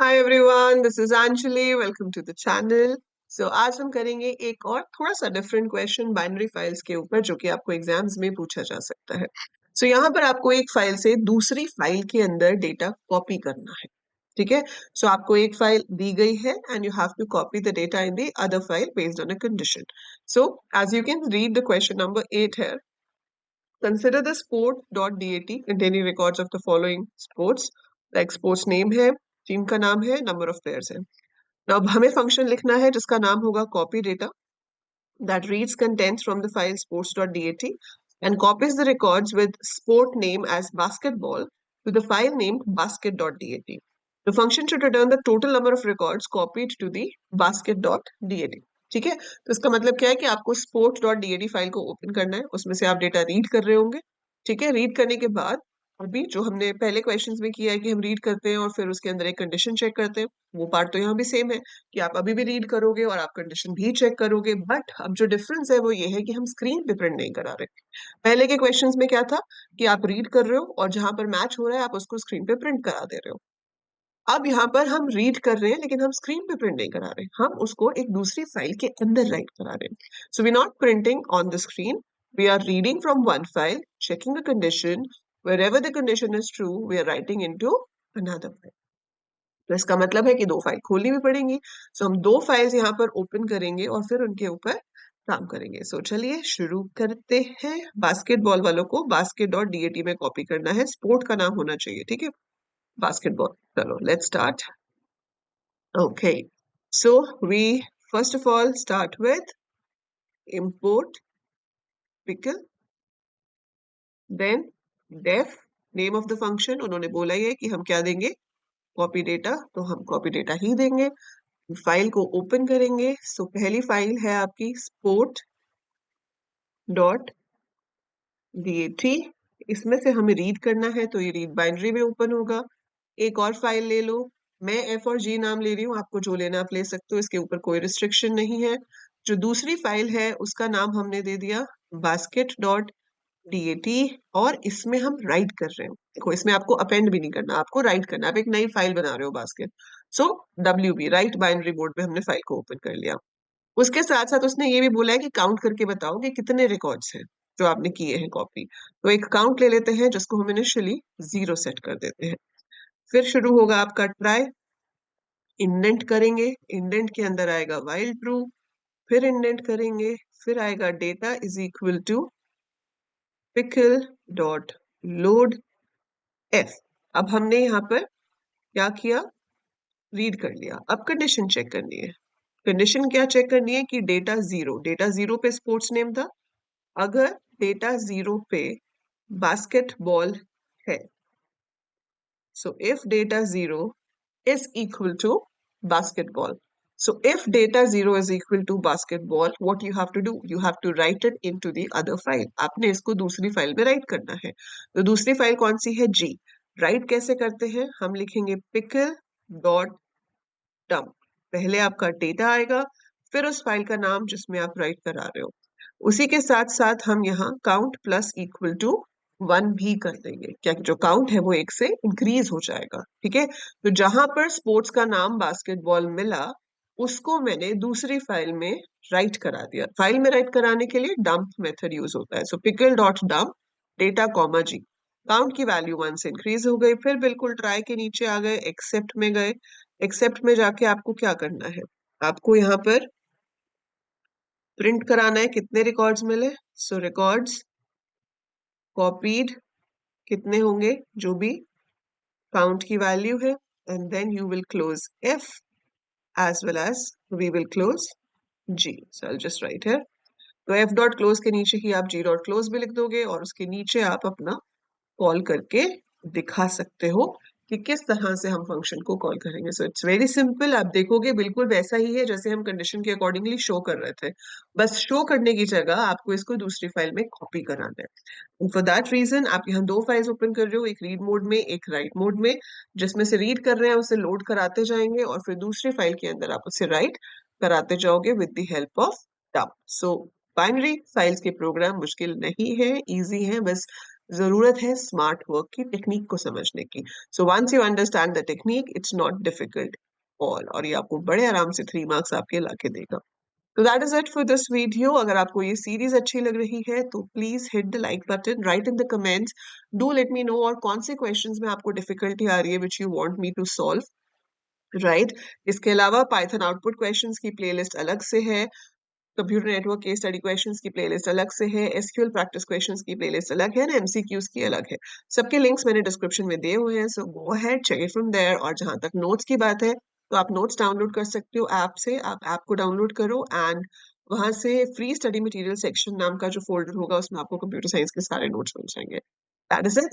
Hi everyone, this is Anjali. Welcome to the channel. So आज हम करेंगे एक और थोड़ा सा डिफरेंट क्वेश्चन बाइनरी फाइल्स के ऊपर, जो कि आपको एग्जाम्स में पूछा जा सकता है। सो यहाँ पर आपको एक फाइल से दूसरी फाइल के अंदर डेटा कॉपी करना है। ठीक है। सो आपको एक फाइल दी गई है and you have to copy the data in the other file based on a condition. So as you can read the question number 8 है। Consider the sport.dat containing records of the following sports, like sports name है, team का नाम है, number of players है। Now अब हमें function लिखना है जिसका नाम होगा copy data that reads contents from the file sports.dat and copies the records with sport name as basketball to the file named basket.dat. The function should return the total number of records copied to the basket.dat. ठीक है। तो इसका मतलब क्या है कि आपको sport.dat file को ओपन करना है, उसमें से आप डेटा रीड कर रहे होंगे। ठीक है। रीड करने के बाद अभी जो हमने पहले क्वेश्चंस में किया है कि हम रीड करते हैं और फिर उसके अंदर एक कंडीशन चेक करते हैं, वो पार्ट तो यहाँ भी सेम है कि आप अभी भी रीड करोगे और आप कंडीशन भी चेक करोगे। बट अब जो डिफरेंस है वो ये है कि हम स्क्रीन पे प्रिंट नहीं करा रहे। पहले के क्वेश्चंस में क्या था कि आप रीड कर रहे हो और जहां पर मैच हो रहा है आप उसको स्क्रीन पे प्रिंट करा दे रहे हो। अब यहाँ पर हम रीड कर रहे हैं लेकिन हम स्क्रीन पे प्रिंट नहीं करा रहे, हम उसको एक दूसरी फाइल के अंदर राइट करा रहे हैं। So we not printing on the screen, we are reading from one file, checking the condition, wherever the condition is true we are writing into another file। तो इसका मतलब है कि दो फाइल खोलनी भी पड़ेंगी। सो हम दो फाइल्स यहाँ पर ओपन करेंगे और फिर उनके ऊपर काम करेंगे। सो चलिए शुरू करते हैं। बास्केटबॉल वालों को basket.dat में कॉपी करना है, स्पोर्ट का नाम होना चाहिए। ठीक है, बास्केटबॉल। चलो let's start. Okay, so we first of all start with import pickle, then def, name of the function उन्होंने बोला ही है कि हम क्या देंगे, कॉपी डेटा, तो हम कॉपी डेटा ही देंगे। फाइल को ओपन करेंगे। सो पहली फाइल है आपकी sport डॉट dat, इसमें से हमें रीड करना है तो ये रीड बाइनरी में ओपन होगा। एक और फाइल ले लो, मैं एफ और जी नाम ले रही हूँ, आपको जो लेना आप ले सकते हो, इसके ऊपर कोई रिस्ट्रिक्शन नहीं है। जो दूसरी फाइल है उसका नाम हमने दे दिया basket डॉट dat और इसमें हम राइट कर रहे हैं। देखो इसमें आपको अपेंड भी नहीं करना, आपको राइट करना, आप एक नई फाइल बना रहे हो बास्केट। सो WB राइट बाइनरी बोर्ड पे हमने फाइल को ओपन कर लिया। उसके साथ साथ उसने ये भी बोला है कि काउंट करके बताओ कि कितने रिकॉर्ड्स हैं जो आपने किए हैं कॉपी। तो एक काउंट ले लेते हैं जिसको हम इनिशियली 0 सेट कर देते हैं। फिर शुरू होगा आपका ट्राई, इंडेंट करेंगे, इंडेंट के अंदर आएगा वाइल ट्रू, फिर इंडेंट करेंगे, फिर आएगा data is equal to pickle dot load F. अब हमने यहाँ पर क्या किया, रीड कर लिया। अब कंडीशन चेक करनी है। कंडीशन क्या चेक करनी है कि डेटा जीरो पे स्पोर्ट्स नेम था। अगर डेटा जीरो पे बास्केटबॉल है, so if data zero is equal to basketball. So if data 0 is equal to basketball, what you have to do? You have to write it into the other file. आपने इसको दूसरी file में right करना है। तो दूसरी file कौन सी है? G। राइट कैसे करते हैं? हम लिखेंगे pickle डॉट dump। पहले आपका डेटा आएगा, फिर उस फाइल का नाम जिसमें आप राइट करा रहे हो। उसी के साथ साथ हम यहाँ काउंट प्लस इक्वल टू 1 भी कर देंगे, क्या जो काउंट है वो 1 से इंक्रीज हो जाएगा। ठीक है। तो जहां पर स्पोर्ट्स का नाम बास्केटबॉल मिला, उसको मैंने दूसरी फाइल में राइट करा दिया। फाइल में राइट कराने के लिए डंप मेथड यूज होता है। So pickle dot dump data comma G, count की वैल्यू 1 से इंक्रीज हो गई। फिर बिल्कुल ट्राई के नीचे आ गए, एक्सेप्ट में गए। एक्सेप्ट में जाके आपको क्या करना है, आपको यहाँ पर प्रिंट कराना है कितने रिकॉर्ड्स मिले। सो रिकॉर्ड्स कॉपीड कितने होंगे, जो भी काउंट की वैल्यू है, and then you will close F as well as we will close G. So I'll just write here. तो F डॉट क्लोज के नीचे ही आप G डॉट क्लोज भी लिख दोगे और उसके नीचे आप अपना कॉल करके दिखा सकते हो कि किस तरह से हम फंक्शन को कॉल करेंगे। So it's very simple. आप देखोगे बिल्कुल वैसा ही है जैसे हम कंडीशन के अकॉर्डिंगली शो कर रहे थे, बस शो करने की जगह आपको इसको दूसरी फाइल में कॉपी कराना है। फॉर दैट रीजन आप यहाँ दो फाइल्स ओपन कर रहे हो, एक रीड मोड में, एक राइट मोड में। जिसमें से रीड कर रहे हैं उसे लोड कराते जाएंगे और फिर दूसरी फाइल के अंदर आप उसे राइट कराते जाओगे with the help of dump. So binary files के प्रोग्राम मुश्किल नहीं है, इजी है, बस जरूरत है स्मार्ट वर्क की, टेक्निक को समझने की। So once you understand the technique, it's not difficult all, और ये आपको बड़े आराम से 3 मार्क्स आपके लाके देगा। तो that is it for this video. अगर आपको ये सीरीज अच्छी लग रही है तो please hit the like button, right in the comments, do let me know, और कौन से क्वेश्चंस में आपको डिफिकल्टी आ रही है which you want me to solve, right. इसके अलावा पाइथन आउटपुट क्वेश्चंस की प्लेलिस्ट अलग से है, computer network case study questions की प्लेलिस्ट अलग से है, एसक्यूएल प्रैक्टिस क्वेश्चंस की प्लेलिस्ट अलग है, एमसीक्यूज की अलग है। सबके लिंक्स मैंने डिस्क्रिप्शन में दिए हुए हैं, so go ahead, check it from there. और जहां तक नोट्स की बात है, तो आप नोट्स डाउनलोड कर सकते हो ऐप से, आप ऐप को डाउनलोड करो एंड वहां से फ्री स्टडी मटेरियल सेक्शन नाम का जो फोल्डर होगा उसमें आपको कंप्यूटर साइंस के सारे नोट्स मिल जाएंगे। That is it.